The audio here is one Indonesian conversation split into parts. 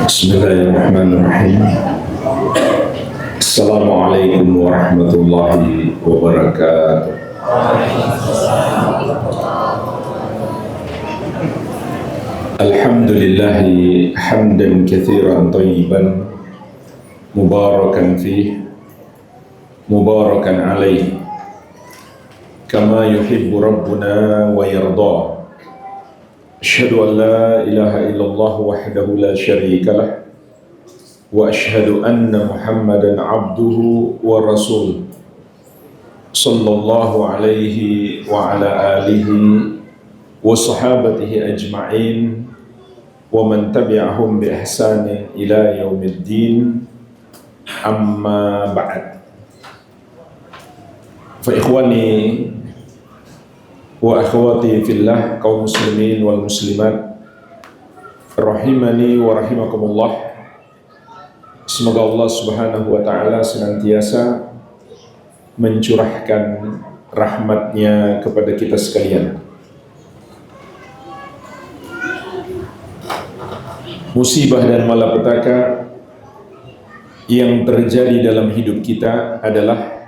Bismillahirrahmanirrahim. Assalamualaikum warahmatullahi wabarakatuh. Alhamdulillahi hamdan katsiran thayyiban mubarakan fih mubarakan alaih kama yuhibbu rabbuna wa yarda. Asyhadu an la ilaha illallah wahdahu la syarika lah wa asyhadu anna Muhammadan abduhu wa rasuluh sallallahu alaihi wa ala alihi wa sahabatihi ajma'in wa man tabi'ahum bi ihsanin ila yaumiddin, amma ba'd. Fa ikhwani wa akhwati fillah, kaum muslimin wal muslimat rahimani wa rahimakumullah. Semoga Allah subhanahu wa ta'ala senantiasa mencurahkan rahmatnya kepada kita sekalian. Musibah dan malapetaka yang terjadi dalam hidup kita adalah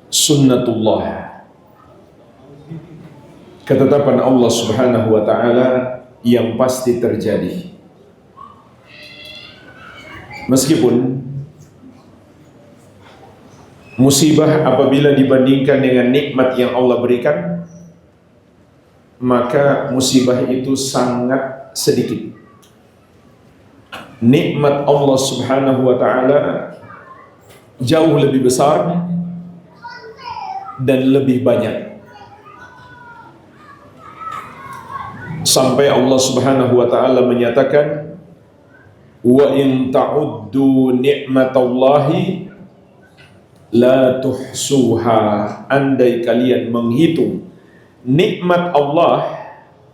sunnatullah, ketetapan Allah subhanahu wa ta'ala yang pasti terjadi. Meskipun musibah apabila dibandingkan dengan nikmat yang Allah berikan, maka musibah itu sangat sedikit. Nikmat Allah subhanahu wa ta'ala jauh lebih besar dan lebih banyak. Sampai Allah subhanahu wa ta'ala menyatakan, wa in ta'uddu ni'matallahi la tuhsuha. Andai kalian menghitung nikmat Allah,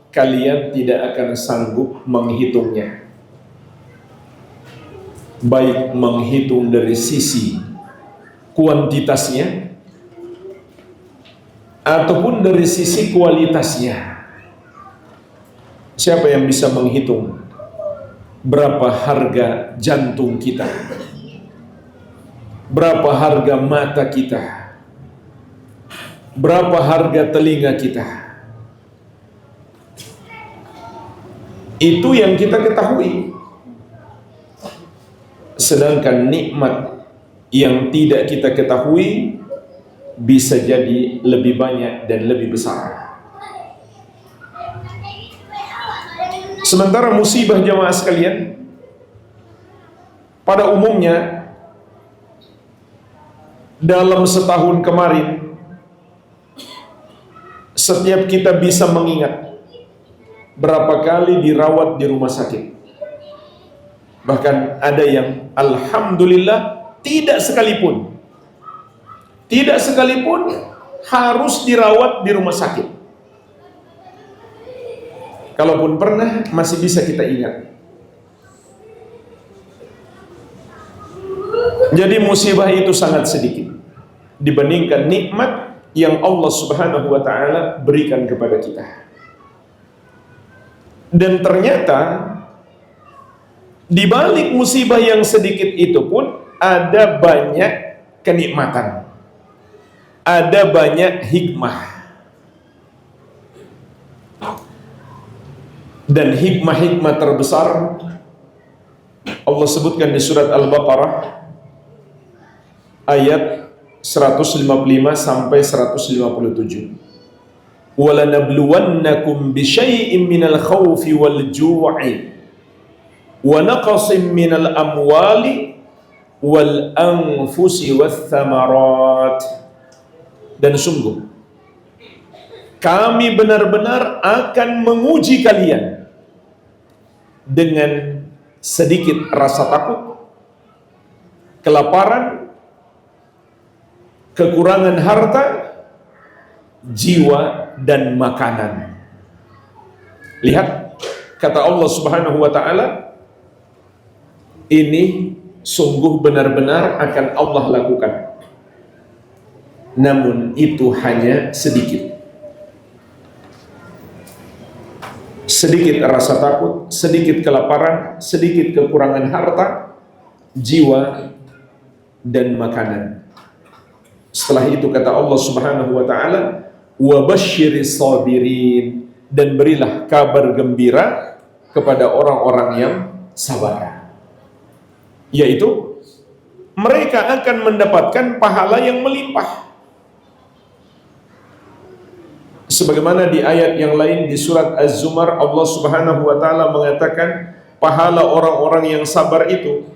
kalian tidak akan sanggup menghitungnya. Baik menghitung dari sisi kuantitasnya ataupun dari sisi kualitasnya. Siapa yang bisa menghitung berapa harga jantung kita, berapa harga mata kita, berapa harga telinga kita? Itu yang kita ketahui. Sedangkan nikmat yang tidak kita ketahui bisa jadi lebih banyak dan lebih besar. Sementara musibah, jamaah sekalian, pada umumnya dalam setahun kemarin setiap kita bisa mengingat berapa kali dirawat di rumah sakit. Bahkan ada yang alhamdulillah tidak sekalipun harus dirawat di rumah sakit. Kalaupun pernah, masih bisa kita ingat. Jadi musibah itu sangat sedikit dibandingkan nikmat yang Allah subhanahu wa ta'ala berikan kepada kita. Dan ternyata di balik musibah yang sedikit itu pun ada banyak kenikmatan, ada banyak hikmah. Dan hikmah-hikmah terbesar Allah sebutkan di surat Al-Baqarah ayat 155 sampai 157. وَلَنَبْلُوَنَّكُمْ بِشَيْءٍ مِّنَ الْخَوْفِ وَالْجُوعِ وَنَقْصٍ مِّنَ الْأَمْوَالِ وَالْأَنفُسِ وَالثَّمَرَاتِ. Dan sungguh kami benar-benar akan menguji kalian dengan sedikit rasa takut, kelaparan, kekurangan harta, jiwa, dan makanan. Lihat, kata Allah subhanahu wa ta'ala, ini sungguh benar-benar akan Allah lakukan. Namun itu hanya sedikit. sedikit rasa takut, sedikit kelaparan, sedikit kekurangan harta, jiwa, dan makanan. Setelah itu kata Allah Subhanahu wa taala, "Wa basyiris sabirin," dan berilah kabar gembira kepada orang-orang yang sabar. Yaitu mereka akan mendapatkan pahala yang melimpah. Sebagaimana di ayat yang lain di surat Az-Zumar, Allah Subhanahu wa taala mengatakan pahala orang-orang yang sabar itu,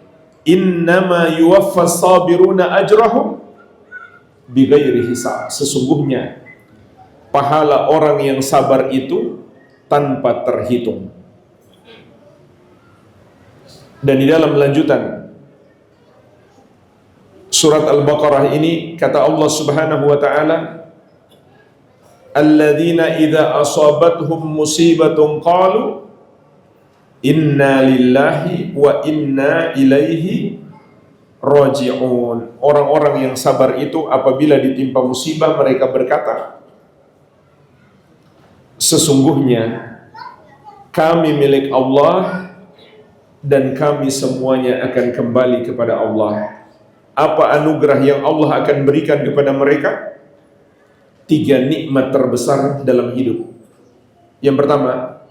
"Innama yuwaffas sabiruna ajrahum bighairi hisab." Sesungguhnya pahala orang yang sabar itu tanpa terhitung. Dan di dalam lanjutan surat Al-Baqarah ini kata Allah Subhanahu wa taala, "Alladzina idza asabathum musibatun qalu inna lillahi wa inna ilaihi raji'un." Orang-orang yang sabar itu apabila ditimpa musibah mereka berkata, sesungguhnya kami milik Allah dan kami semuanya akan kembali kepada Allah. Apa anugerah yang Allah akan berikan kepada mereka? 3 nikmat terbesar dalam hidup. Yang pertama,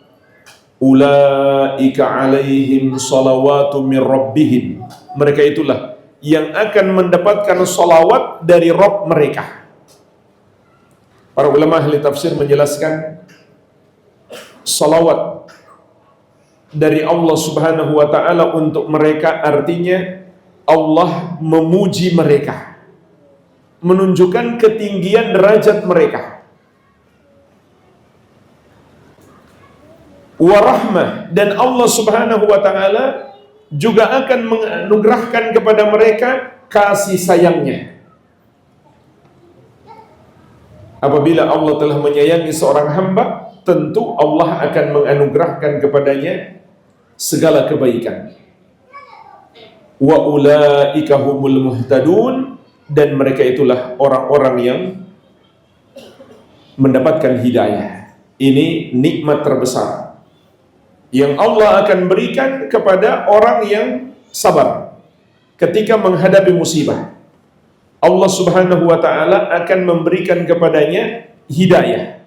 ulaika alaihim salawatu min rabbihim. Mereka itulah yang akan mendapatkan salawat dari Rabb mereka. Para ulama ahli tafsir menjelaskan salawat dari Allah Subhanahu wa taala untuk mereka artinya Allah memuji mereka, menunjukkan ketinggian derajat mereka. Warahmah, dan Allah Subhanahu wa taala juga akan menganugerahkan kepada mereka kasih sayangnya. Apabila Allah telah menyayangi seorang hamba, tentu Allah akan menganugerahkan kepadanya segala kebaikan. Wa ulaika humul muhtadun, dan mereka itulah orang-orang yang mendapatkan hidayah. Ini nikmat terbesar yang Allah akan berikan kepada orang yang sabar ketika menghadapi musibah. Allah Subhanahu wa taala akan memberikan kepadanya hidayah.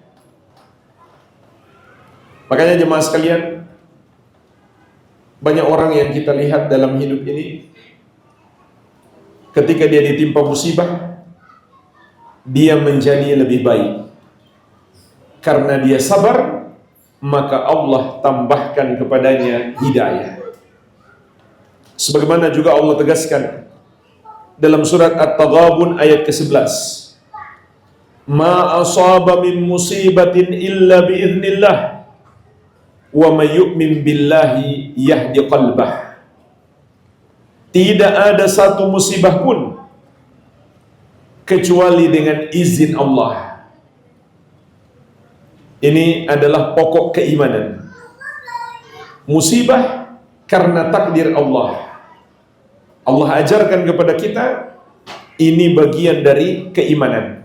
Makanya jemaah sekalian, banyak orang yang kita lihat dalam hidup ini, ketika dia ditimpa musibah, dia menjadi lebih baik. Karena dia sabar, maka Allah tambahkan kepadanya hidayah. Sebagaimana juga Allah tegaskan dalam surat At-Taghabun ayat ke-11, "Ma asaba min musibatin illa biiznillah, wa may yu'min billahi yahdi qalbah." Tidak ada satu musibah pun kecuali dengan izin Allah. Ini adalah pokok keimanan. Musibah karena takdir Allah. Allah ajarkan kepada kita, ini bagian dari keimanan.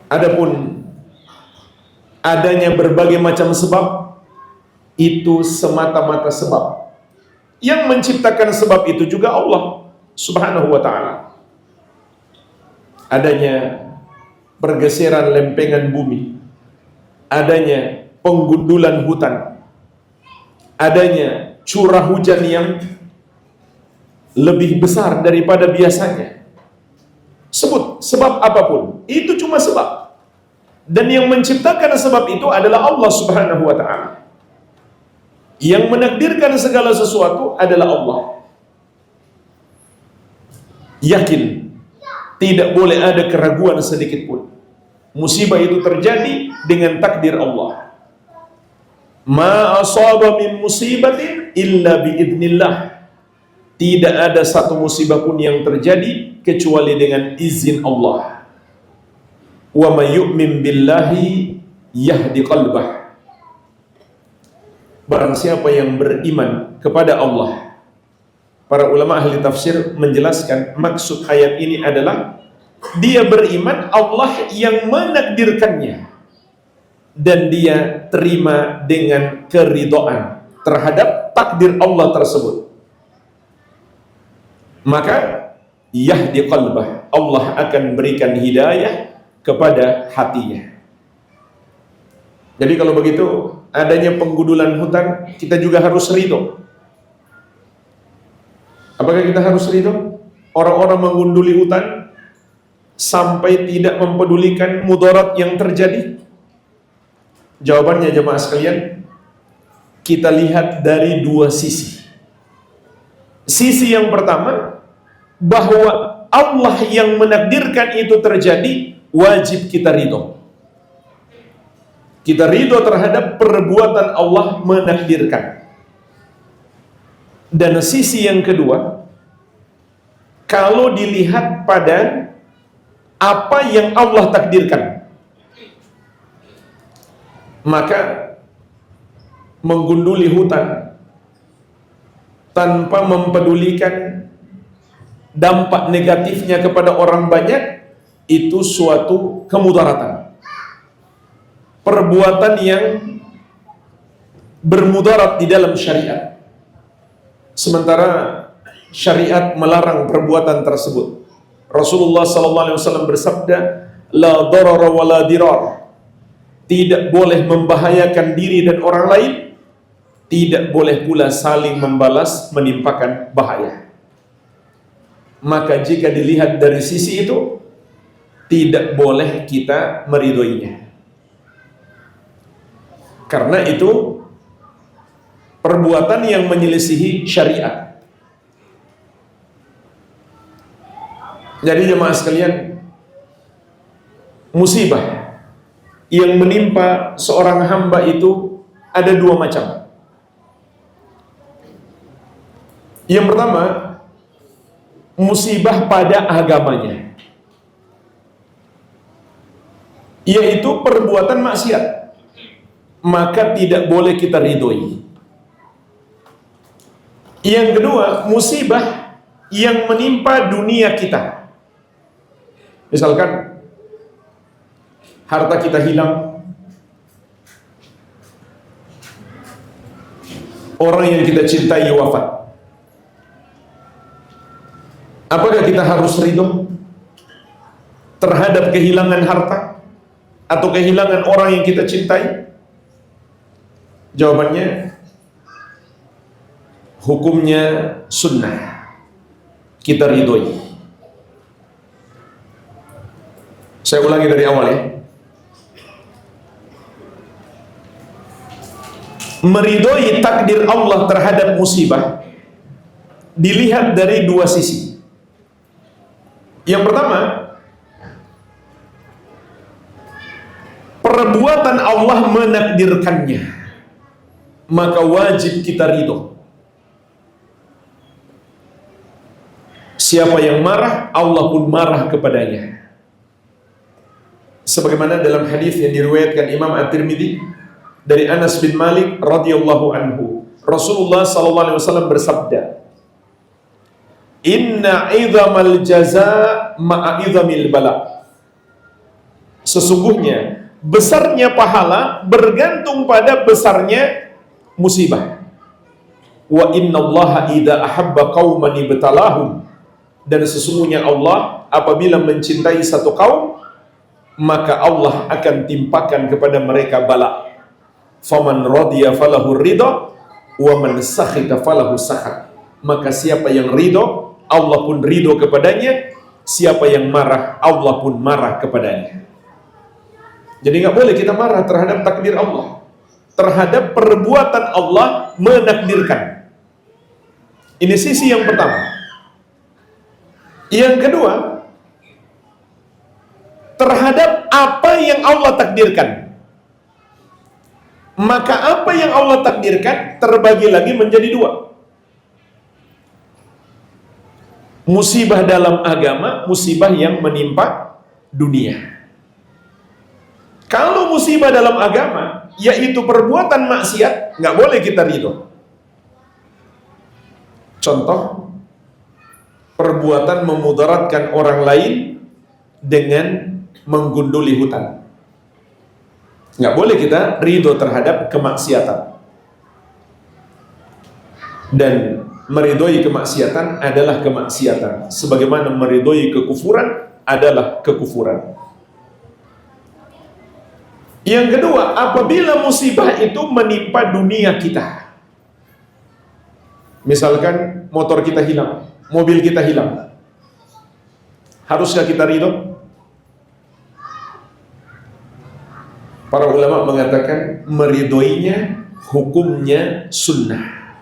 Adapun adanya berbagai macam sebab, itu semata-mata sebab. Yang menciptakan sebab itu juga Allah Subhanahu wa ta'ala. Adanya pergeseran lempengan bumi, adanya penggundulan hutan, adanya curah hujan yang lebih besar daripada biasanya. Sebut sebab apapun, itu cuma sebab. Dan yang menciptakan sebab itu adalah Allah Subhanahu wa ta'ala. Yang menakdirkan segala sesuatu adalah Allah. Yakin, tidak boleh ada keraguan sedikit pun. Musibah itu terjadi dengan takdir Allah. Ma asaba min musibatin illa biidznillah. Tidak ada satu musibah pun yang terjadi kecuali dengan izin Allah. Wa may yu'min billahi yahdi qalbah. Barang siapa yang beriman kepada Allah. Para ulama ahli tafsir menjelaskan maksud ayat ini adalah dia beriman Allah yang menakdirkannya. dan dia terima dengan keridhaan terhadap takdir Allah tersebut, maka yahdi qalbah, Allah akan berikan hidayah kepada hatinya. Jadi kalau begitu, adanya penggundulan hutan, kita juga harus ridho. Apakah kita harus ridho? Orang-orang menggunduli hutan sampai tidak mempedulikan mudarat yang terjadi? Jawabannya jemaah sekalian, kita lihat dari dua sisi. Sisi yang pertama, bahwa Allah yang menakdirkan itu terjadi, wajib kita ridho. Kita ridho terhadap perbuatan Allah menakdirkan. Dan sisi yang kedua, kalau dilihat pada apa yang Allah takdirkan, maka menggunduli hutan tanpa mempedulikan dampak negatifnya kepada orang banyak, itu suatu kemudaratan, perbuatan yang bermudarat di dalam syariat. Sementara syariat melarang perbuatan tersebut. Rasulullah SAW bersabda, la darara wa la dirar. Tidak boleh membahayakan diri dan orang lain, tidak boleh pula saling membalas menimpakan bahaya. Maka jika dilihat dari sisi itu, tidak boleh kita meridhoinya. Karena itu perbuatan yang menyelisihi syariat. Jadi jemaah sekalian, musibah yang menimpa seorang hamba itu ada dua macam. Yang pertama, musibah pada agamanya, yaitu perbuatan maksiat, maka tidak boleh kita ridhoi. Yang kedua, musibah yang menimpa dunia kita. Misalkan harta kita hilang, orang yang kita cintai wafat. Apakah kita harus ridho terhadap kehilangan harta atau kehilangan orang yang kita cintai? Jawabannya, hukumnya sunnah, kita ridhoi. Saya ulangi dari awal ya. Meridhoi takdir Allah terhadap musibah dilihat dari dua sisi. Yang pertama, perbuatan Allah menakdirkannya, maka wajib kita ridho. Siapa yang marah, Allah pun marah kepadanya. Sebagaimana dalam hadis yang diriwayatkan Imam At-Tirmidzi dari Anas bin Malik radhiyallahu anhu, Rasulullah SAW bersabda, "Inna 'idhamal jazaa ma'a 'idhamil bala." Sesungguhnya besarnya pahala bergantung pada besarnya musibah. Wa innallaha idza ahabba qauman ibtalahum. Dan sesungguhnya Allah apabila mencintai satu kaum, maka Allah akan timpakan kepada mereka bala. Faman radiya falahu ridha wa man sakhita falahu sakhat. Maka siapa yang ridho, Allah pun ridho kepadanya. Siapa yang marah, Allah pun marah kepadanya. Jadi nggak boleh kita marah terhadap takdir Allah, terhadap perbuatan Allah menakdirkan. Ini sisi yang pertama. Yang kedua, terhadap apa yang Allah takdirkan. Maka apa yang Allah takdirkan terbagi lagi menjadi dua. Musibah dalam agama, musibah yang menimpa dunia. Kalau musibah dalam agama, yaitu perbuatan maksiat, nggak boleh kita ridho. Contoh, perbuatan memudaratkan orang lain dengan menggunduli hutan. Nggak boleh kita ridho terhadap kemaksiatan. Dan meridhoi kemaksiatan adalah kemaksiatan, sebagaimana meridhoi kekufuran adalah kekufuran. Yang kedua, apabila musibah itu menimpa dunia kita, misalkan motor kita hilang, mobil kita hilang, haruskah kita ridho? Para ulama mengatakan meridhoinya hukumnya sunnah,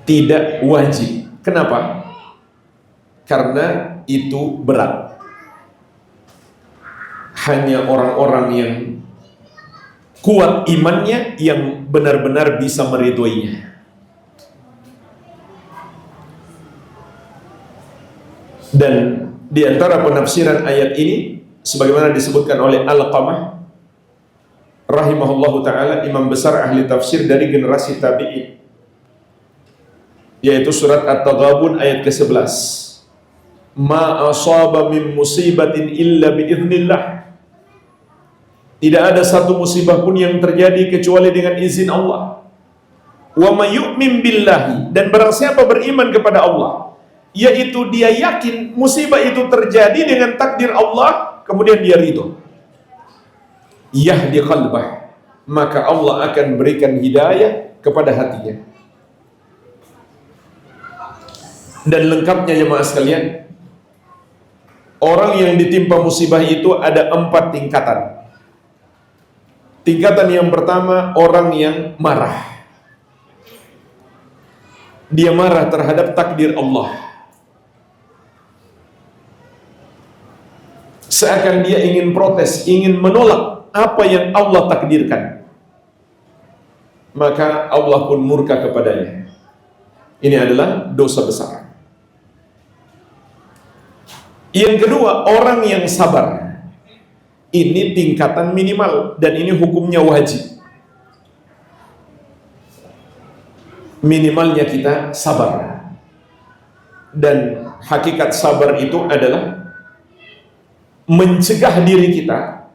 tidak wajib. Kenapa? Karena itu berat. Hanya orang-orang yang kuat imannya yang benar-benar bisa meridhoinya. Dan di antara penafsiran ayat ini, sebagaimana disebutkan oleh Al-Qamah rahimahullahu ta'ala, imam besar ahli tafsir dari generasi tabi'in, yaitu surat At-Taghabun ayat ke-11. Ma asaba min musibatin illa biiznillah. Tidak ada satu musibah pun yang terjadi kecuali dengan izin Allah. Wa may yu'min billahi, dan barang siapa beriman kepada Allah, yaitu dia yakin musibah itu terjadi dengan takdir Allah, kemudian dia ridho, yahdi qalbah, maka Allah akan berikan hidayah kepada hatinya. Dan lengkapnya jemaah sekalian, orang yang ditimpa musibah itu ada 4 tingkatan. Tingkatan yang pertama, orang yang marah. Dia marah terhadap takdir Allah, seakan dia ingin protes, ingin menolak apa yang Allah takdirkan, maka Allah pun murka kepadanya. Ini adalah dosa besar. Yang kedua, orang yang sabar. Ini tingkatan minimal, dan ini hukumnya wajib. Minimalnya kita sabar. Dan hakikat sabar itu adalah mencegah diri kita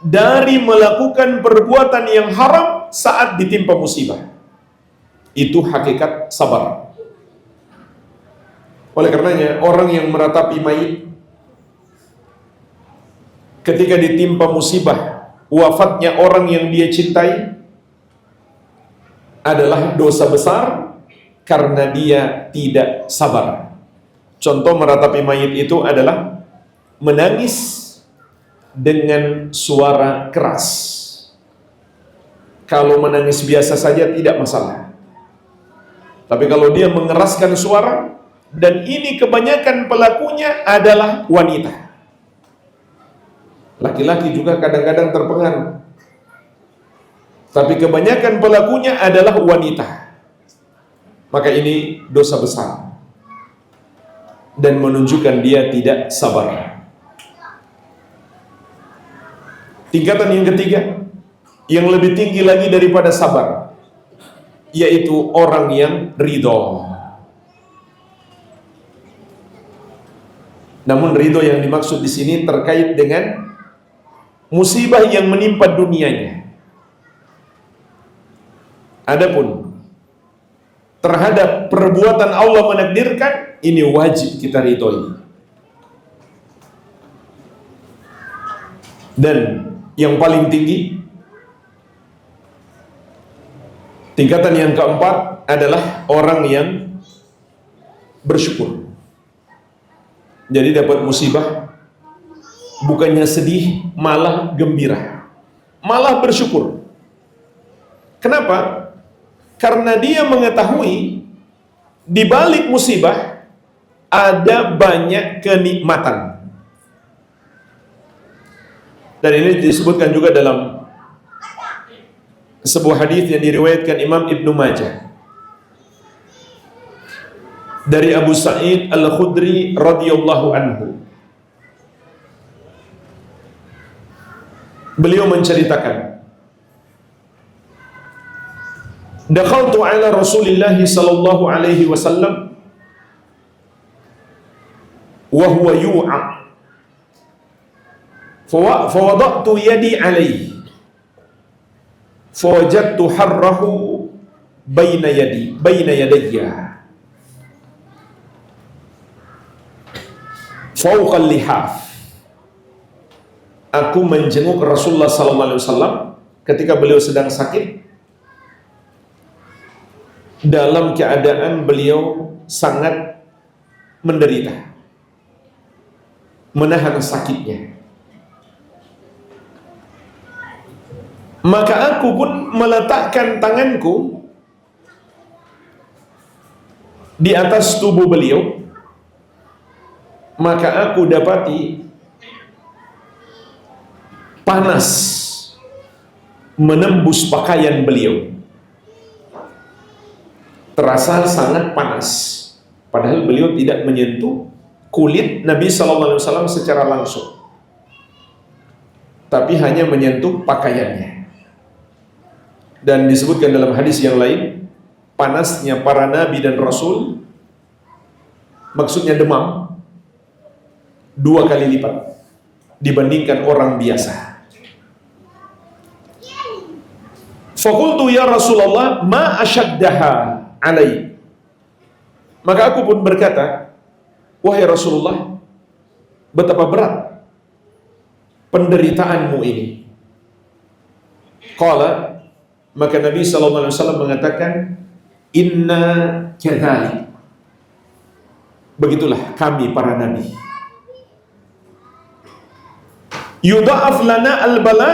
dari melakukan perbuatan yang haram saat ditimpa musibah. Itu hakikat sabar. Oleh karenanya, orang yang meratapi mayit ketika ditimpa musibah wafatnya orang yang dia cintai adalah dosa besar karena dia tidak sabar. Contoh meratapi mayit itu adalah menangis dengan suara keras. Kalau menangis biasa saja tidak masalah, tapi kalau dia mengeraskan suara, dan ini kebanyakan pelakunya adalah wanita. Laki-laki juga kadang-kadang terpengaruh, tapi kebanyakan pelakunya adalah wanita. Maka ini dosa besar dan menunjukkan dia tidak sabar. Tingkatan yang ketiga, yang lebih tinggi lagi daripada sabar, yaitu orang yang ridho. Namun ridho yang dimaksud di sini terkait dengan musibah yang menimpa dunianya. Adapun terhadap perbuatan Allah menakdirkan, ini wajib kita ridhoi. Dan yang paling tinggi, tingkatan yang keempat adalah orang yang bersyukur. Jadi dapat musibah, bukannya sedih, malah gembira, malah bersyukur. Kenapa? Karena dia mengetahui di balik musibah ada banyak kenikmatan. Dan ini disebutkan juga dalam sebuah hadis yang diriwayatkan Imam Ibnu Majah dari Abu Sa'id Al-Khudri radhiyallahu anhu. Beliau menceritakan, dakhaltu ala Rasulillah sallallahu alaihi wasallam wa huwa yu'a. Fawada'tu yadi alaihi fawajadtu harrahu baina yadayya fawqa lihaf. Aku menjenguk Rasulullah sallallahu alaihi wasallam ketika beliau sedang sakit, dalam keadaan beliau sangat menderita, menahan sakitnya. Maka aku pun meletakkan tanganku di atas tubuh beliau, maka aku dapati panas menembus pakaian beliau. Terasa sangat panas, padahal beliau tidak menyentuh kulit Nabi SAW secara langsung, tapi hanya menyentuh pakaiannya. Dan disebutkan dalam hadis yang lain, panasnya para nabi dan rasul, maksudnya demam, 2 kali lipat dibandingkan orang biasa. Faqultu ya Rasulullah ma ashaddaha alai. Maka aku pun berkata, wahai Rasulullah, betapa berat penderitaanmu ini. Qala, maka Nabi SAW mengatakan, inna kadzalik. Begitulah kami para nabi. Yudha'af lana al-bala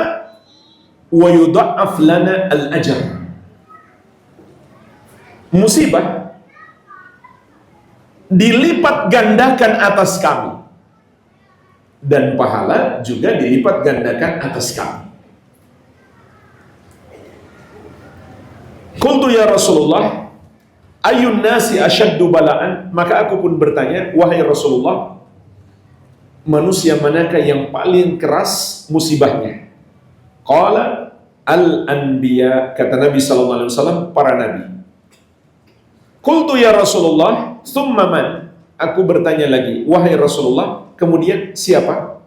wa yudha'af lana al-ajr. Musibah dilipat gandakan atas kami, dan pahala juga dilipat gandakan atas kami. Qultu ya Rasulullah, ayyun nasi asyaddu bala'an. Maka aku pun bertanya, wahai Rasulullah, manusia manakah yang paling keras musibahnya? Qala al-anbiya, kata Nabi SAW, para nabi. Qultu ya Rasulullah, thumma man? Aku bertanya lagi, wahai Rasulullah, kemudian siapa?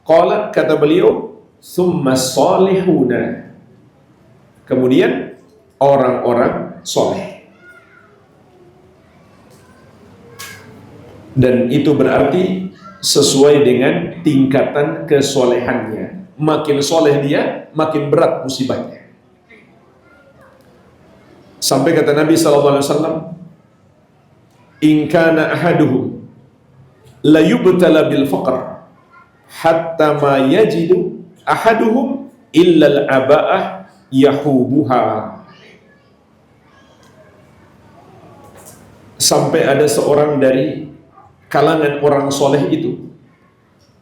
Qala, kata beliau, thumma salihuna, kemudian orang-orang soleh. Dan itu berarti sesuai dengan tingkatan kesolehannya. Makin soleh dia, makin berat musibahnya. Sampai kata Nabi SAW, in kana ahaduhum la yubtala bil faqr hatta ma yajidu ahaduhum illa al-aba'ah yahubuha. Sampai ada seorang dari kalangan orang soleh itu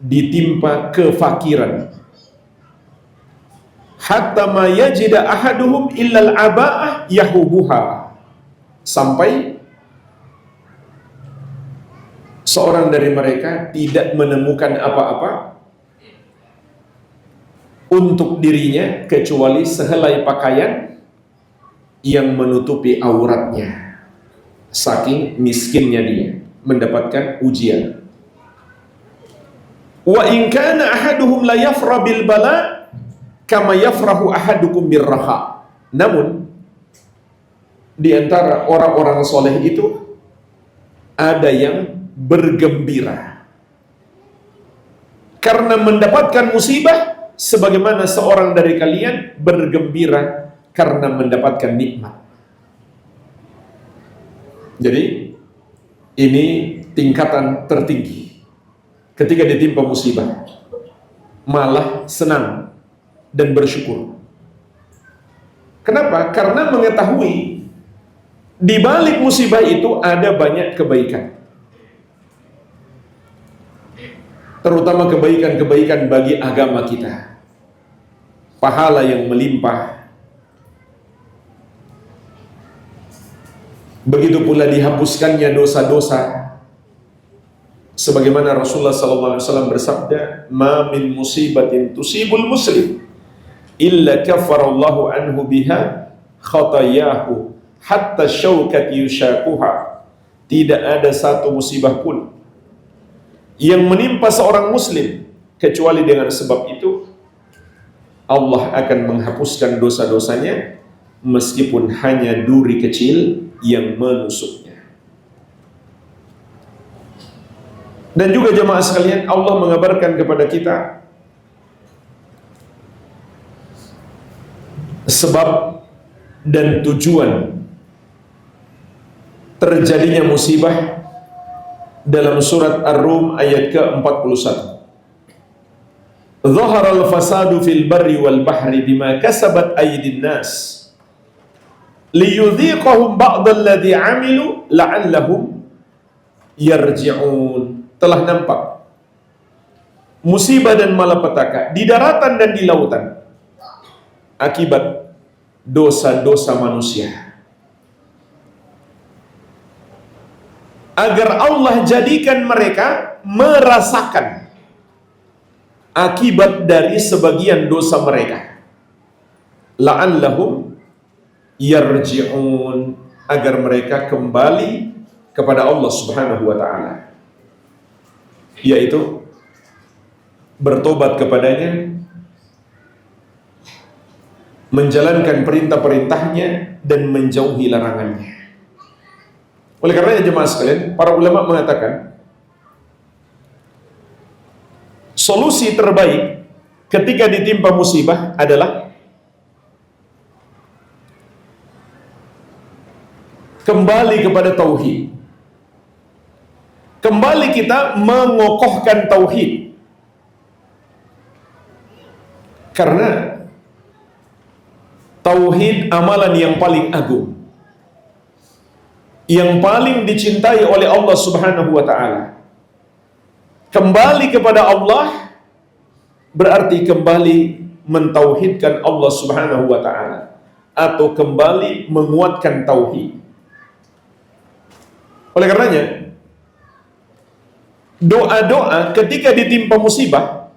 ditimpa kefakiran, hatta ma yajida ahaduhum illal aba'ah yahubuha, sampai seorang dari mereka tidak menemukan apa-apa untuk dirinya kecuali sehelai pakaian yang menutupi auratnya. Saking miskinnya dia mendapatkan ujian. Wa in kana ahaduhum la yafra bil bala kama yafrahu ahadukum birraha. Namun di antara orang-orang soleh itu ada yang bergembira karena mendapatkan musibah, sebagaimana seorang dari kalian bergembira karena mendapatkan nikmat. Jadi ini tingkatan tertinggi. Ketika ditimpa musibah, malah senang dan bersyukur. Kenapa? Karena mengetahui di balik musibah itu ada banyak kebaikan. Terutama kebaikan-kebaikan bagi agama kita. Pahala yang melimpah. Begitu pula dihapuskannya dosa-dosa. Sebagaimana Rasulullah SAW bersabda, "Ma min musibatin tusibul muslim illa kafarallahu anhu biha khatayahu hatta syaukat yushakuha." Tidak ada satu musibah pun yang menimpa seorang muslim kecuali dengan sebab itu Allah akan menghapuskan dosa-dosanya meskipun hanya duri kecil yang menusuknya. Dan juga jemaah sekalian, Allah mengabarkan kepada kita sebab dan tujuan terjadinya musibah dalam surat Ar-Rum ayat ke-41. Zaharal fasadu fil barri wal bahri bima kasabat aydin nas liyudhiqahum ba'dalladzi 'amilu la'allahum yarji'un. Telah nampak musibah dan malapetaka di daratan dan di lautan akibat dosa-dosa manusia, agar Allah jadikan mereka merasakan akibat dari sebagian dosa mereka. La'allahum yarji'un, agar mereka kembali kepada Allah Subhanahu wa ta'ala, yaitu bertobat kepadanya, menjalankan perintah-perintahnya dan menjauhi larangannya. Oleh karenanya jemaah sekalian, para ulama mengatakan solusi terbaik ketika ditimpa musibah adalah kembali kepada tauhid. Kembali kita mengokohkan tauhid. Karena tauhid amalan yang paling agung, yang paling dicintai oleh Allah Subhanahu wa ta'ala. Kembali kepada Allah berarti kembali mentauhidkan Allah Subhanahu wa ta'ala, atau kembali menguatkan tauhid. Oleh karenanya, doa-doa ketika ditimpa musibah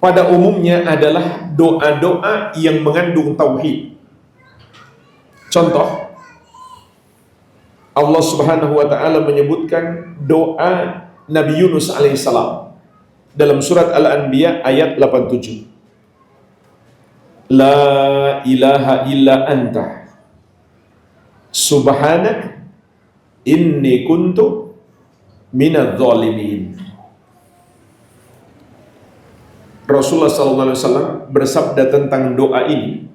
pada umumnya adalah doa-doa yang mengandung tauhid. Contoh, Allah Subhanahu wa ta'ala menyebutkan doa Nabi Yunus alaihissalam dalam surat Al-Anbiya ayat 87. La ilaha illa anta subhanak inni kuntu minadz zalimin. Rasulullah SAW bersabda tentang doa ini,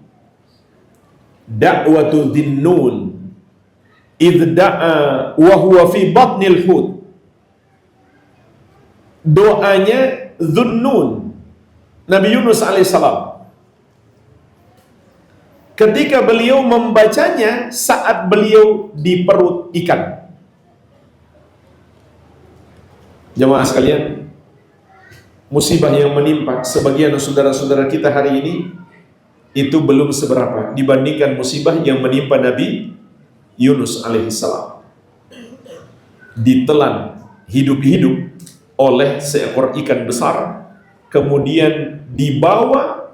da'watu dhinnun idh da'a wa huwa fi batnil hut. Doanya Dhunnun, Nabi Yunus alaihissalam, ketika beliau membacanya saat beliau di perut ikan. Jemaah sekalian, musibah yang menimpa sebagian saudara-saudara kita hari ini itu belum seberapa dibandingkan musibah yang menimpa Nabi Yunus alaihissalam. Ditelan hidup-hidup oleh seekor ikan besar, kemudian dibawa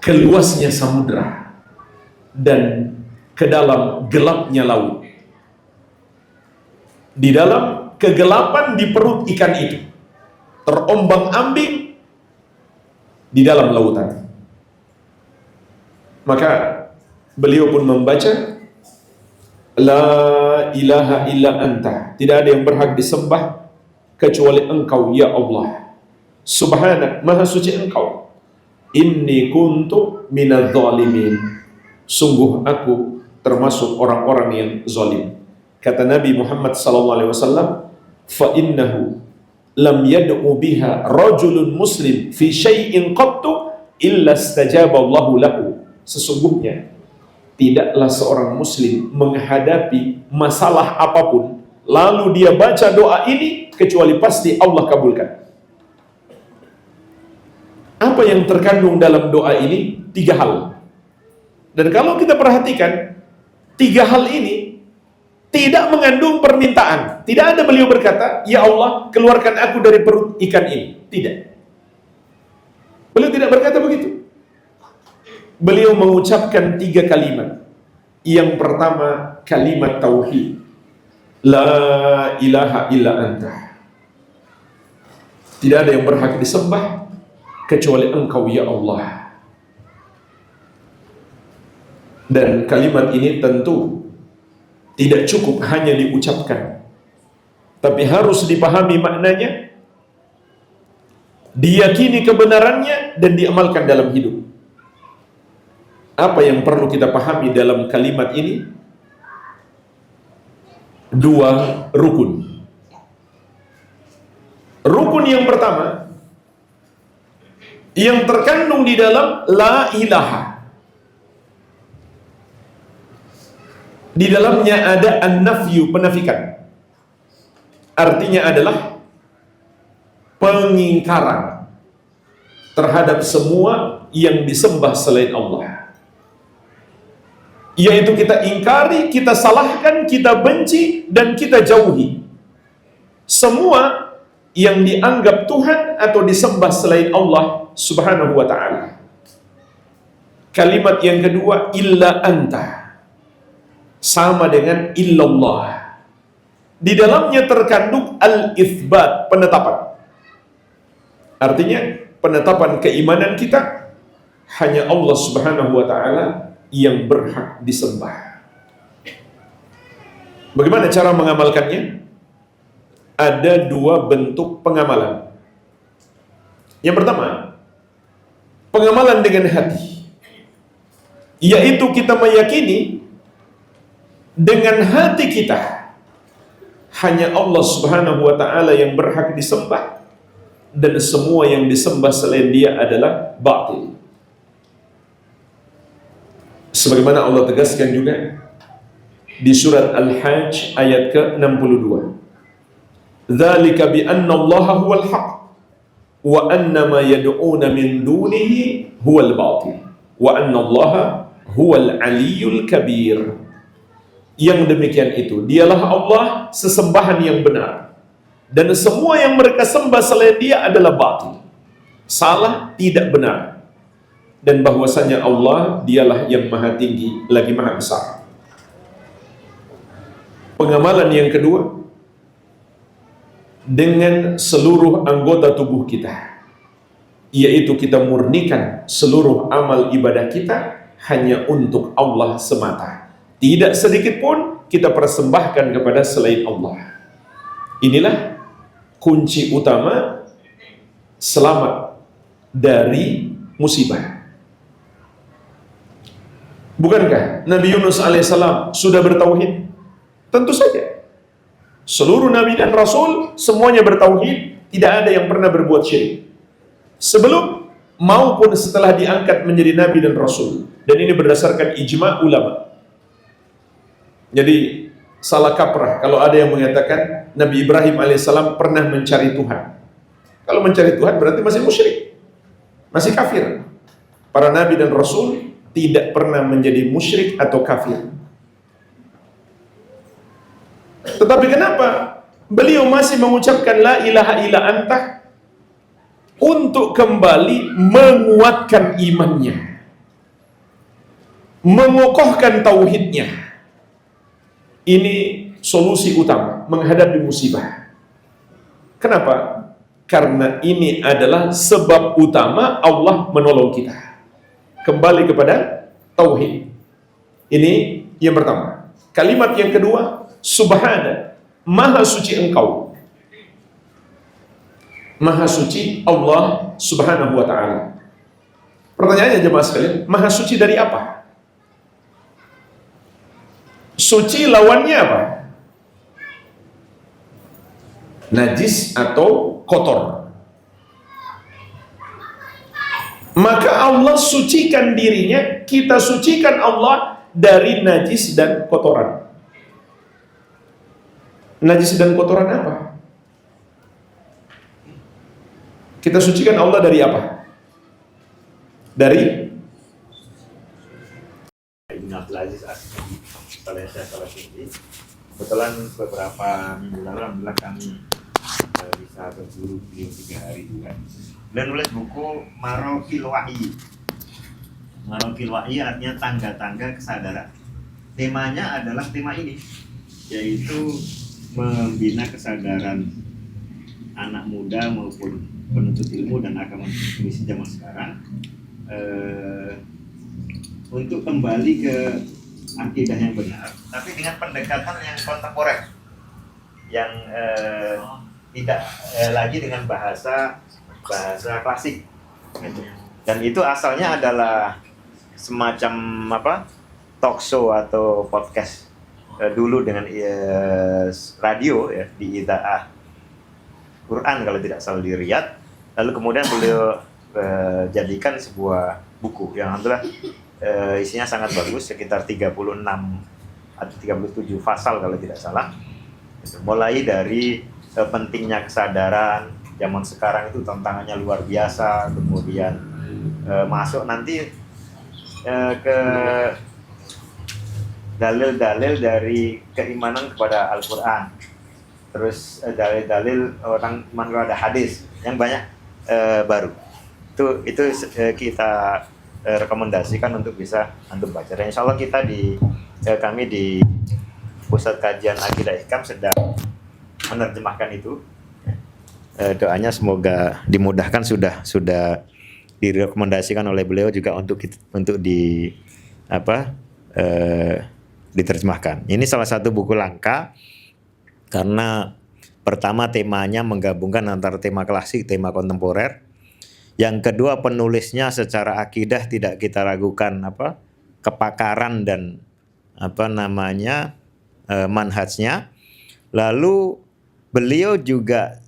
ke luasnya samudra dan ke dalam gelapnya laut. Di dalam kegelapan di perut ikan itu, terombang-ambing di dalam lautan. Maka beliau pun membaca, La ilaha illa anta, tidak ada yang berhak disembah kecuali engkau ya Allah. Subhanak, maha suci engkau. Inni kuntu minadz zalimin, sungguh aku termasuk orang-orang yang zalim. Kata Nabi Muhammad SAW, fa innahu lam yad'u biha rajulun muslim fi syai'in qattu illa istajaba Allahu lahu. Sesungguhnya tidaklah seorang muslim menghadapi masalah apapun lalu dia baca doa ini kecuali pasti Allah kabulkan. Apa yang terkandung dalam doa ini? 3 hal. Dan kalau kita perhatikan, 3 hal ini tidak mengandung permintaan. Tidak ada beliau berkata, ya Allah keluarkan aku dari perut ikan ini. Tidak. Beliau tidak berkata begitu. Beliau mengucapkan 3 kalimat. Yang pertama kalimat tauhid, La ilaha illa anta. Tidak ada yang berhak disembah kecuali Engkau ya Allah. Dan kalimat ini tentu tidak cukup hanya diucapkan, tapi harus dipahami maknanya, diyakini kebenarannya, dan diamalkan dalam hidup. Apa yang perlu kita pahami dalam kalimat ini? Dua rukun. Rukun yang pertama yang terkandung di dalam la ilaha, di dalamnya ada an-nafyu, penafikan. Artinya adalah pengingkaran terhadap semua yang disembah selain Allah. Yaitu kita ingkari, kita salahkan, kita benci, dan kita jauhi semua yang dianggap Tuhan atau disembah selain Allah Subhanahu wa ta'ala. Kalimat yang kedua, illa anta, sama dengan illallah. Di dalamnya terkandung al-itsbat, penetapan. Artinya penetapan keimanan kita hanya Allah Subhanahu wa ta'ala yang berhak disembah. Bagaimana cara mengamalkannya? Ada dua bentuk pengamalan. Yang pertama, pengamalan dengan hati, yaitu kita meyakini dengan hati kita hanya Allah Subhanahu wa ta'ala yang berhak disembah, dan semua yang disembah selain Dia adalah batil. Sebagaimana Allah tegaskan juga di surat Al-Hajj ayat ke-62. Dzalika bi anna Allaha huwal haq wa anna ma yad'una min dunihi huwal batil wa anna Allaha huwal aliyyul kabir. Yang demikian itu, Dialah Allah sesembahan yang benar, dan semua yang mereka sembah selain Dia adalah batil, salah, tidak benar, dan bahwasanya Allah Dialah yang maha tinggi lagi maha besar. Pengamalan yang kedua, dengan seluruh anggota tubuh kita, yaitu kita murnikan seluruh amal ibadah kita hanya untuk Allah semata. Tidak sedikit pun kita persembahkan kepada selain Allah. Inilah kunci utama selamat dari musibah. Bukankah Nabi Yunus alaihissalam sudah bertauhid? Tentu saja. Seluruh Nabi dan Rasul semuanya bertauhid, tidak ada yang pernah berbuat syirik, sebelum maupun setelah diangkat menjadi Nabi dan Rasul. Dan ini berdasarkan ijma' ulama. Jadi salah kaprah kalau ada yang mengatakan Nabi Ibrahim alaihissalam pernah mencari Tuhan. Kalau mencari Tuhan berarti masih musyrik, masih kafir. Para Nabi dan Rasul tidak pernah menjadi musyrik atau kafir. Tetapi kenapa beliau masih mengucapkan la ilaha illa anta? Untuk kembali menguatkan imannya, mengokohkan tauhidnya. Ini solusi utama menghadapi musibah. Kenapa? Karena ini adalah sebab utama Allah menolong kita kembali kepada tauhid. Ini yang pertama. Kalimat yang kedua, Subhana, maha suci Engkau. Maha suci Allah Subhanahu wa ta'ala. Pertanyaannya jemaah sekalian, maha suci dari apa? Suci lawannya apa? Najis atau kotor. Maka Allah sucikan dirinya, kita sucikan Allah dari najis dan kotoran. Najis dan kotoran apa? Kita sucikan Allah dari apa? Dari Ibn Abdul Aziz kebetulan beberapa minggu lalu alhamdulillah kami bisa berburu beliau 3 hari juga. Dan nulis buku Marokil Wahyi. Marokil Wahyi artinya tangga-tangga kesadaran. Temanya adalah tema ini, yaitu membina kesadaran anak muda maupun penuntut ilmu dan agama Indonesia zaman sekarang untuk kembali ke akidah yang benar, tapi dengan pendekatan yang kontemporer, yang tidak lagi dengan bahasa klasik. Dan itu asalnya adalah semacam talk show atau podcast dulu dengan radio ya, di Ida'ah Quran kalau tidak salah di Riyadh. Lalu kemudian beliau jadikan sebuah buku yang alhamdulillah isinya sangat bagus, sekitar 36 atau 37 pasal kalau tidak salah. Mulai dari pentingnya kesadaran zaman sekarang itu tantangannya luar biasa, kemudian masuk nanti ke dalil-dalil dari keimanan kepada Al-Quran, terus dalil-dalil orang iman kepada hadis yang banyak baru. Itu kita rekomendasikan untuk bisa antum baca. Dan insya Allah kita kami di Pusat Kajian Akidah Hikam sedang menerjemahkan itu. Doanya semoga dimudahkan, sudah direkomendasikan oleh beliau juga untuk diterjemahkan. Ini salah satu buku langka karena pertama temanya menggabungkan antara tema klasik, tema kontemporer. Yang kedua penulisnya secara akidah tidak kita ragukan kepakaran dan manhajnya. Lalu beliau juga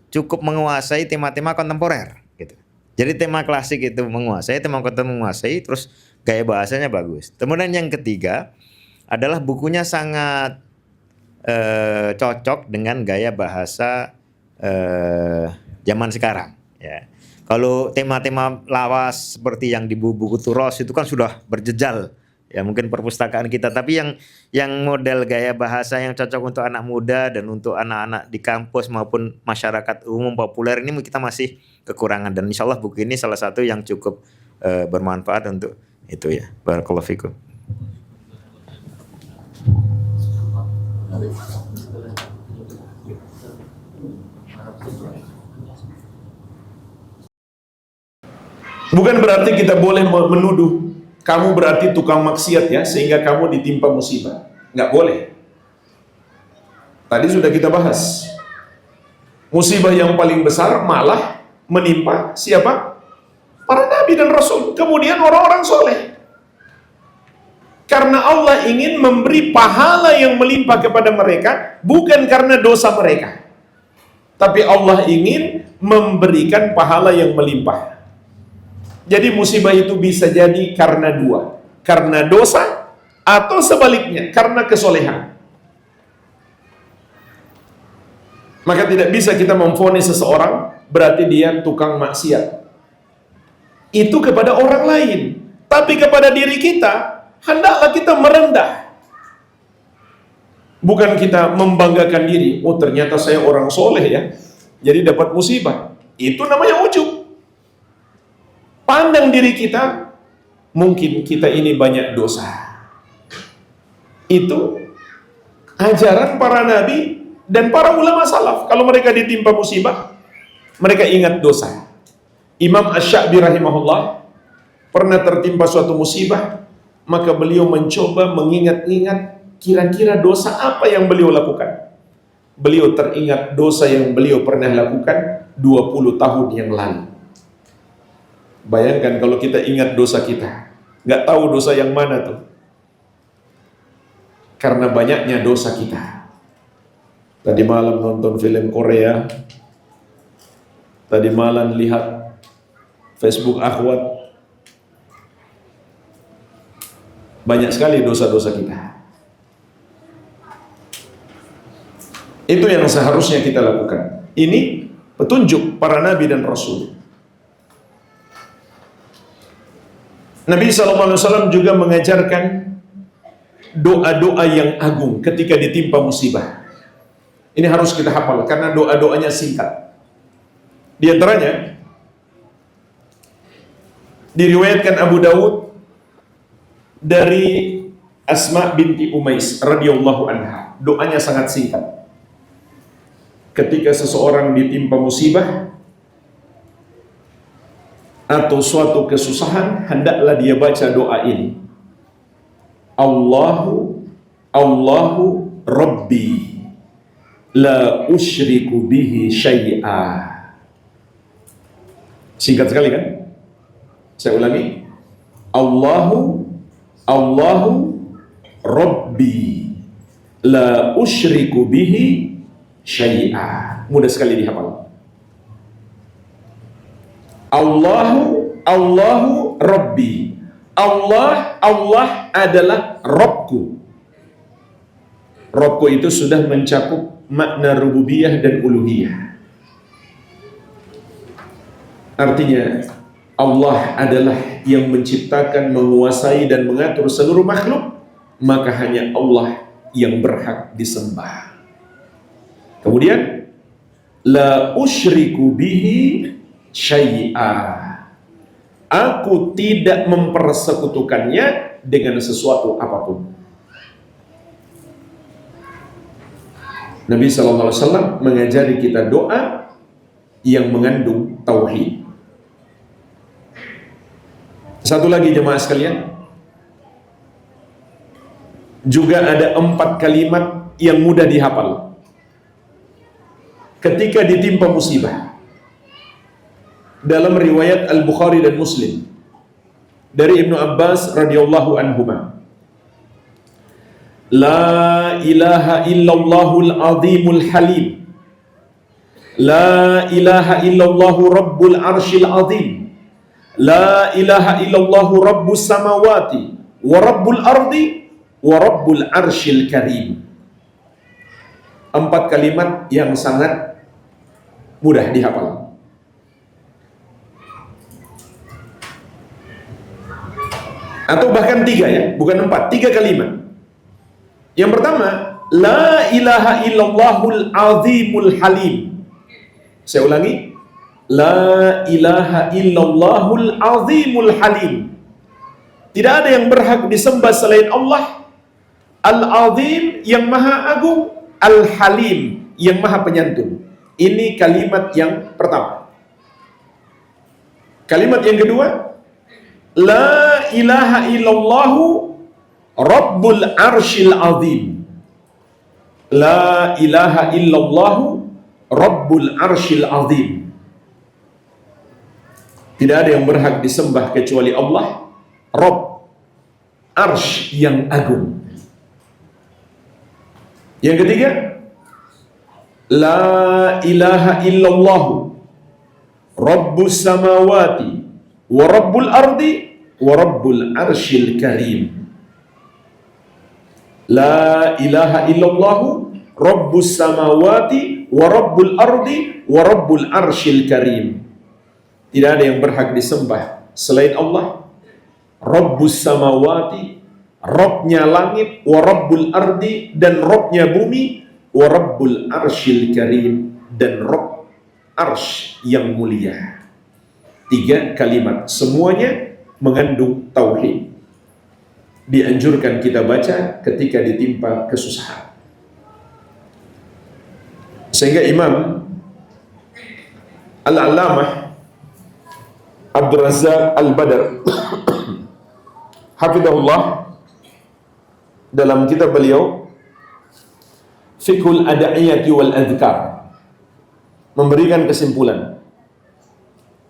cukup menguasai tema-tema kontemporer gitu. Jadi tema klasik itu menguasai, tema kontemporer menguasai, terus gaya bahasanya bagus. Kemudian yang ketiga adalah bukunya sangat cocok dengan gaya bahasa zaman sekarang ya. Kalau tema-tema lawas seperti yang di buku Turos itu kan sudah berjejal ya, mungkin perpustakaan kita, tapi yang model gaya bahasa yang cocok untuk anak muda dan untuk anak-anak di kampus maupun masyarakat umum populer ini kita masih kekurangan, dan insya Allah buku ini salah satu yang cukup bermanfaat untuk itu ya. Barakallahu fikum. Bukan berarti kita boleh menuduh kamu berarti tukang maksiat ya, sehingga kamu ditimpa musibah. Nggak boleh. Tadi sudah kita bahas. Musibah yang paling besar malah menimpa siapa? Para nabi dan rasul. Kemudian orang-orang soleh. Karena Allah ingin memberi pahala yang melimpah kepada mereka, bukan karena dosa mereka. Tapi Allah ingin memberikan pahala yang melimpah. Jadi musibah itu bisa jadi karena dua, karena dosa atau sebaliknya karena kesolehan. Maka tidak bisa kita memvonis seseorang berarti dia tukang maksiat. Itu kepada orang lain, tapi kepada diri kita hendaklah kita merendah. Bukan kita membanggakan diri, oh ternyata saya orang soleh ya, jadi dapat musibah. Itu namanya ujub. Pandang diri kita, mungkin kita ini banyak dosa. Itu ajaran para nabi dan para ulama salaf. Kalau mereka ditimpa musibah, mereka ingat dosa. Imam Asy-Sya'bi rahimahullah pernah tertimpa suatu musibah, maka beliau mencoba mengingat-ingat kira-kira dosa apa yang beliau lakukan. Beliau teringat dosa yang beliau pernah lakukan 20 tahun yang lalu. Bayangkan kalau kita ingat dosa kita, nggak tahu dosa yang mana tuh. Karena banyaknya dosa kita. Tadi malam nonton film Korea, tadi malam lihat Facebook akhwat, banyak sekali dosa-dosa kita. Itu yang seharusnya kita lakukan. Ini petunjuk para nabi dan rasul. Nabi SAW juga mengajarkan doa-doa yang agung ketika ditimpa musibah. Ini harus kita hafal karena doa-doanya singkat. Di antaranya diriwayatkan Abu Dawud dari Asma binti Umais radhiyallahu anha. Doanya sangat singkat. ketika seseorang ditimpa musibah atau suatu kesusahan, hendaklah dia baca doa ini. Allahu Rabbi la usyriku bihi syai'a. Singkat sekali kan? Saya ulangi. Allahu Rabbi la usyriku bihi syai'a. Mudah sekali dihafal. Allahu Rabbi. Allah adalah Rabbku. Rabbku itu sudah mencakup makna rububiyah dan uluhiyah. Artinya Allah adalah yang menciptakan, menguasai dan mengatur seluruh makhluk, maka hanya Allah yang berhak disembah. Kemudian la usyriku bihi syai'a. Aku tidak mempersekutukannya dengan sesuatu apapun. Nabi SAW mengajari kita doa yang mengandung tauhid. Satu lagi jemaah sekalian, juga ada 4 kalimat yang mudah dihafal ketika ditimpa musibah. Dalam riwayat Al-Bukhari dan Muslim dari Ibnu Abbas radhiyallahu anhuma, la ilaha illallahul azimul halim, la ilaha illallahu rabbul arshil azim, la ilaha illallahu rabbus samawati wa rabbul ardi wa rabbul arshil karim. 4 kalimat yang sangat mudah dihafal. Atau bahkan 3 ya, bukan 4, 3 kalimat. Yang pertama, la ilaha illallahul azimul halim. Saya ulangi, la ilaha illallahul azimul halim. Tidak ada yang berhak disembah selain Allah, al-azim yang maha agung, al-halim yang maha penyantun. Ini kalimat yang pertama. Kalimat yang kedua, la ilaha illallahu rabbul arshil azim. La ilaha illallahu rabbul arshil azim. Tidak ada yang berhak disembah kecuali Allah, Rabb, arsh yang agung. Yang ketiga, la ilaha illallahu rabbus samawati wa rabbul ardi wa rabbul arshil karim. La ilaha illallahu rabbus samawati wa rabbul ardi wa rabbul arshil karim. Tidak ada yang berhak disembah selain Allah, Rabbus samawati, Rabbnya langit, wa rabbul ardi, dan Rabbnya bumi, wa rabbul arshil karim, dan Rabb arsh yang mulia. 3 kalimat, semuanya mengandung tauhid. Dianjurkan kita baca ketika ditimpa kesusahan. Sehingga Imam Al-Allamah Abdul Razzaq Al-Badr hafidhahullah dalam kitab beliau Fiqhul Ada'iyati wal Adhkar memberikan kesimpulan,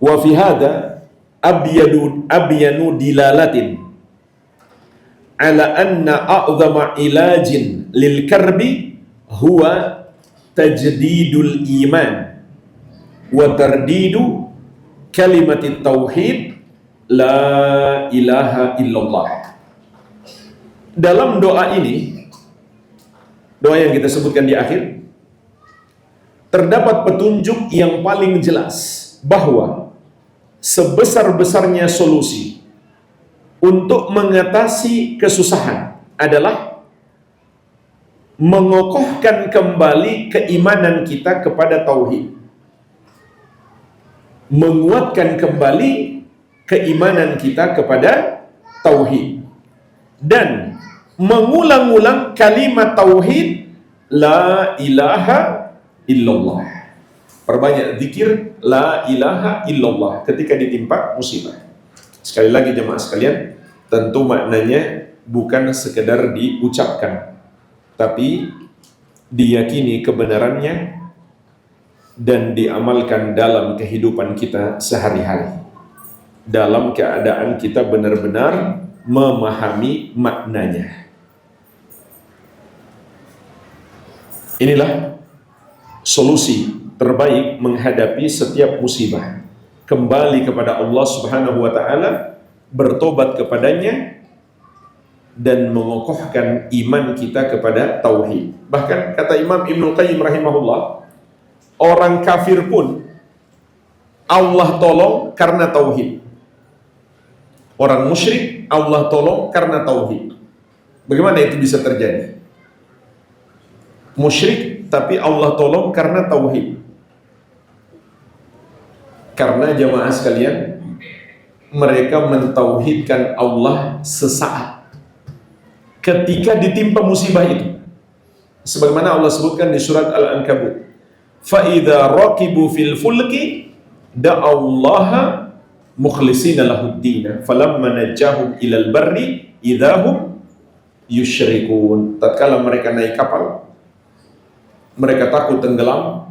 wa fi hadha abyanu dilalatin ala anna a'zama ilajin lil karbi huwa tajdidul iman wa tardidu kalimatit tauhid la ilaha illallah. Dalam doa ini, doa yang kita sebutkan di akhir, terdapat petunjuk yang paling jelas bahwa sebesar-besarnya solusi untuk mengatasi kesusahan adalah mengokohkan kembali keimanan kita kepada tauhid, menguatkan kembali keimanan kita kepada tauhid, dan mengulang-ulang kalimat tauhid la ilaha illallah. Perbanyak zikir la ilaha illallah ketika ditimpa musibah. Sekali lagi jemaah sekalian, tentu maknanya bukan sekedar diucapkan, tapi diyakini kebenarannya dan diamalkan dalam kehidupan kita sehari-hari. Dalam keadaan kita benar-benar memahami maknanya. Inilah solusi terbaik menghadapi setiap musibah. Kembali kepada Allah Subhanahu wa taala, bertobat kepadanya dan mengokohkan iman kita kepada tauhid. Bahkan kata Imam Ibnu Qayyim rahimahullah, orang kafir pun Allah tolong karena tauhid. Orang musyrik Allah tolong karena tauhid. Bagaimana itu bisa terjadi? Musyrik tapi Allah tolong karena tauhid. Karena jemaah sekalian, mereka mentauhidkan Allah sesaat ketika ditimpa musibah itu. Sebagaimana Allah sebutkan di surat Al-Ankabut, fa idza raqibu fil fulki da'allaha mukhlishina lahud-din falamma najahum ilal barri idahum yusyrikun. Tatkala mereka naik kapal, mereka takut tenggelam,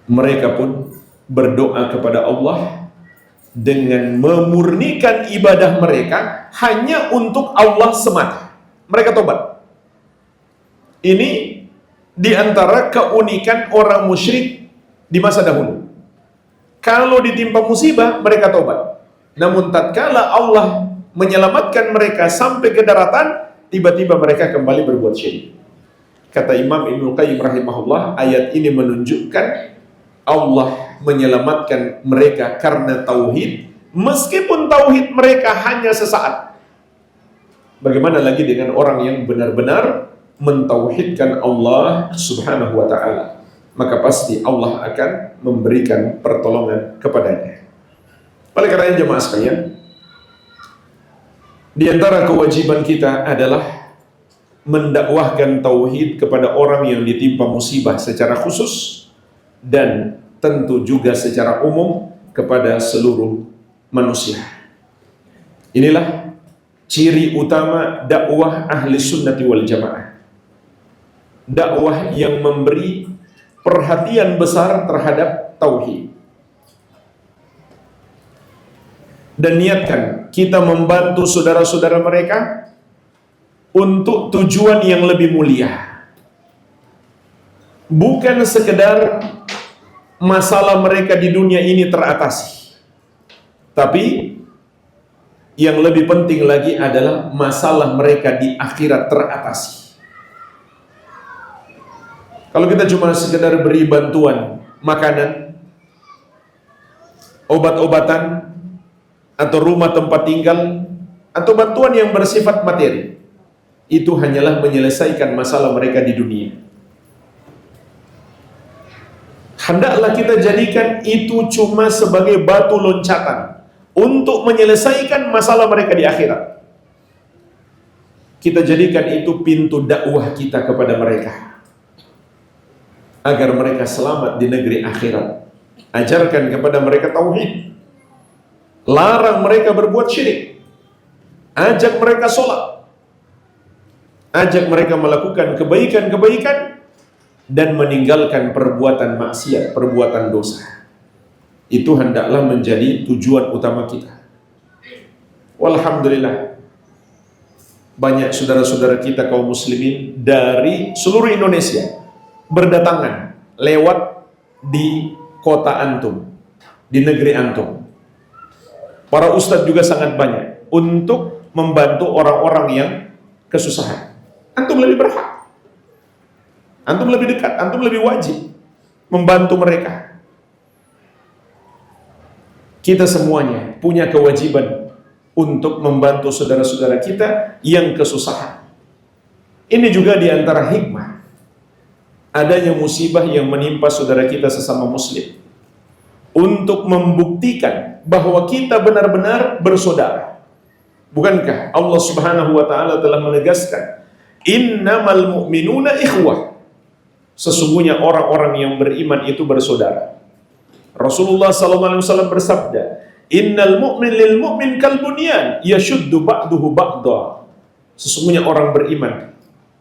mereka pun berdoa kepada Allah dengan memurnikan ibadah mereka hanya untuk Allah semata. Mereka tobat. Ini diantara keunikan orang musyrik di masa dahulu. Kalau ditimpa musibah, mereka tobat. Namun tatkala Allah menyelamatkan mereka sampai ke daratan, tiba-tiba mereka kembali berbuat syirik. Kata Imam Ibnu Qayyim rahimahullah, ayat ini menunjukkan Allah menyelamatkan mereka karena tauhid, meskipun tauhid mereka hanya sesaat. Bagaimana lagi dengan orang yang benar-benar mentauhidkan Allah Subhanahu wa taala? Maka pasti Allah akan memberikan pertolongan kepadanya. Oleh karena jemaah sekalian, di antara kewajiban kita adalah mendakwahkan tauhid kepada orang yang ditimpa musibah secara khusus dan tentu juga secara umum kepada seluruh manusia. Inilah ciri utama dakwah ahli sunnati wal jamaah. Dakwah yang memberi perhatian besar terhadap tauhid. Dan niatkan kita membantu saudara-saudara mereka untuk tujuan yang lebih mulia. Bukan sekedar masalah mereka di dunia ini teratasi, tapi yang lebih penting lagi adalah masalah mereka di akhirat teratasi. Kalau kita cuma sekedar beri bantuan makanan, obat-obatan, atau rumah tempat tinggal, atau bantuan yang bersifat materi, itu hanyalah menyelesaikan masalah mereka di dunia. Hendaklah kita jadikan itu cuma sebagai batu loncatan untuk menyelesaikan masalah mereka di akhirat. Kita jadikan itu pintu dakwah kita kepada mereka, agar mereka selamat di negeri akhirat. Ajarkan kepada mereka tauhid, larang mereka berbuat syirik, ajak mereka sholat, ajak mereka melakukan kebaikan-kebaikan, dan meninggalkan perbuatan maksiat, perbuatan dosa. Itu hendaklah menjadi tujuan utama kita. Walhamdulillah, banyak saudara-saudara kita kaum muslimin dari seluruh Indonesia berdatangan lewat di kota antum, di negeri antum. Para ustadz juga sangat banyak untuk membantu orang-orang yang kesusahan. Antum lebih berhak, antum lebih dekat, antum lebih wajib membantu mereka. Kita semuanya punya kewajiban untuk membantu saudara-saudara kita yang kesusahan. Ini juga diantara hikmah adanya musibah yang menimpa saudara kita sesama muslim, untuk membuktikan bahwa kita benar-benar bersaudara. Bukankah Allah Subhanahu wa taala telah menegaskan, innamal mu'minuna ikhwah, Sesungguhnya orang-orang yang beriman itu bersaudara. Rasulullah SAW bersabda, Innal mu'min lil mu'min kal bunyan yashuddu ba'duhu ba'da. Sesungguhnya orang beriman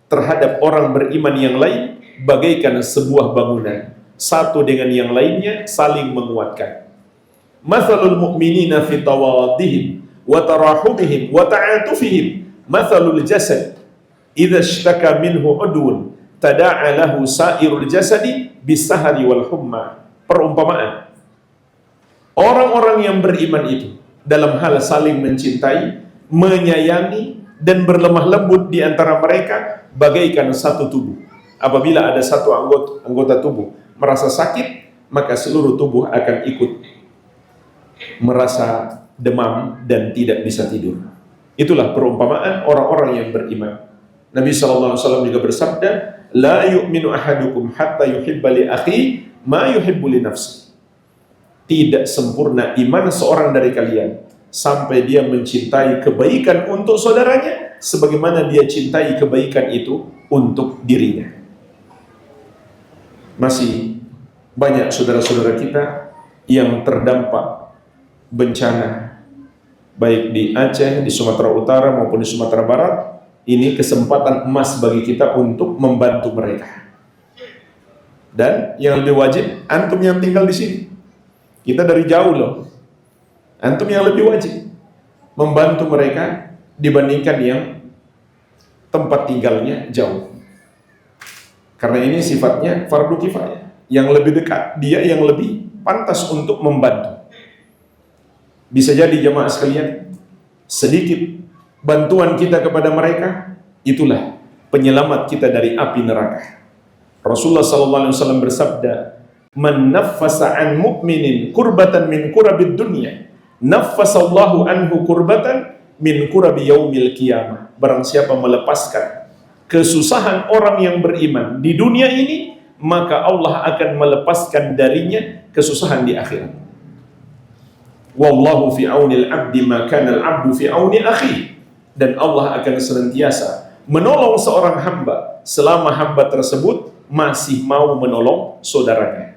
terhadap orang beriman yang lain bagaikan sebuah bangunan, satu dengan yang lainnya saling menguatkan. Mathalul mu'minina fi tawaddihim wa tarahumihim wa ta'atufihim mathalul jasad idza ishtaka minhu udwun tada'a lahu sa'irul jasadi bisahari wal humma. Perumpamaan orang-orang yang beriman itu dalam hal saling mencintai, menyayangi, dan berlemah lembut di antara mereka bagaikan satu tubuh. Apabila ada satu anggota tubuh merasa sakit, maka seluruh tubuh akan ikut merasa demam dan tidak bisa tidur. Itulah perumpamaan orang-orang yang beriman. Nabi SAW juga bersabda, La yu'minu ahadukum hatta yuhibba li akhi ma yuhibbu li nafsi. Tidak sempurna iman seorang dari kalian sampai dia mencintai kebaikan untuk saudaranya sebagaimana dia cintai kebaikan itu untuk dirinya. Masih banyak saudara-saudara kita yang terdampak bencana baik di Aceh, di Sumatera Utara maupun di Sumatera Barat. Ini kesempatan emas bagi kita untuk membantu mereka. Dan yang lebih wajib, antum yang tinggal di sini. Kita dari jauh loh. Antum yang lebih wajib membantu mereka dibandingkan yang tempat tinggalnya jauh. Karena ini sifatnya fardu kifayah. Yang lebih dekat, dia yang lebih pantas untuk membantu. Bisa jadi jemaah sekalian, sedikit bantuan kita kepada mereka, itulah penyelamat kita dari api neraka. Rasulullah SAW bersabda, Man naffasa an mu'minin kurbatan min kurabid dunya, naffasallahu anhu kurbatan min kurabi yaumil qiyamah. Barang siapa melepaskan kesusahan orang yang beriman di dunia ini, maka Allah akan melepaskan darinya kesusahan di akhirat. Wallahu fi aunil abdi ma kana al-abdu fi auni akhi. Dan Allah akan senantiasa menolong seorang hamba selama hamba tersebut masih mau menolong saudaranya.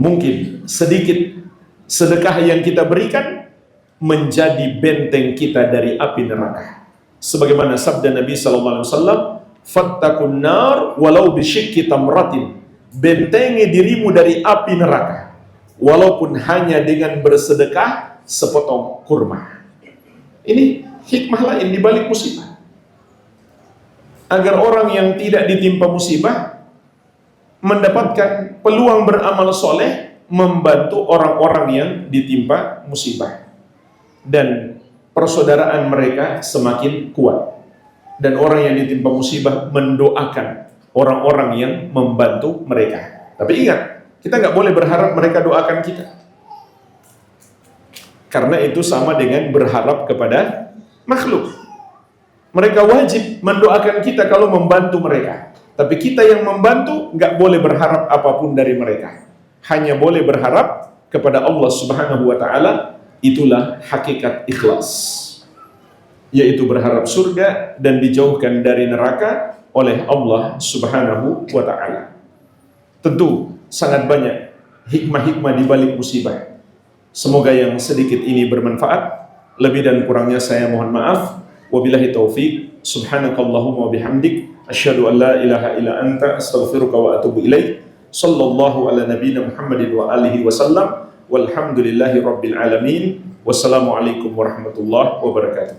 Mungkin sedikit sedekah yang kita berikan menjadi benteng kita dari api neraka. Sebagaimana sabda Nabi SAW, Fattakun nar walau bisyikki tamratin. Bentengi dirimu dari api neraka walaupun hanya dengan bersedekah sepotong kurma. Ini hikmah lain di balik musibah. Agar orang yang tidak ditimpa musibah mendapatkan peluang beramal soleh membantu orang-orang yang ditimpa musibah. Dan persaudaraan mereka semakin kuat. Dan orang yang ditimpa musibah mendoakan orang-orang yang membantu mereka. Tapi ingat, kita nggak boleh berharap mereka doakan kita. Karena itu sama dengan berharap kepada makhluk. Mereka wajib mendoakan kita kalau membantu mereka. Tapi kita yang membantu nggak boleh berharap apapun dari mereka. Hanya boleh berharap kepada Allah Subhanahu wa Ta'ala. Itulah hakikat ikhlas, yaitu berharap surga dan dijauhkan dari neraka oleh Allah Subhanahu wa Ta'ala. Tentu sangat banyak hikmah-hikmah di balik musibah. Semoga yang sedikit ini bermanfaat. Lebih dan kurangnya saya mohon maaf. Wabillahi taufiq. Subhanakallahumma wa bihamdik, asyhadu an la ilaha illa anta, astaghfiruka wa atubu ilaik. Sallallahu ala nabiyyina Muhammadin wa alihi wasallam. Walhamdulillahi rabbil alamin. Wassalamualaikum warahmatullahi wabarakatuh.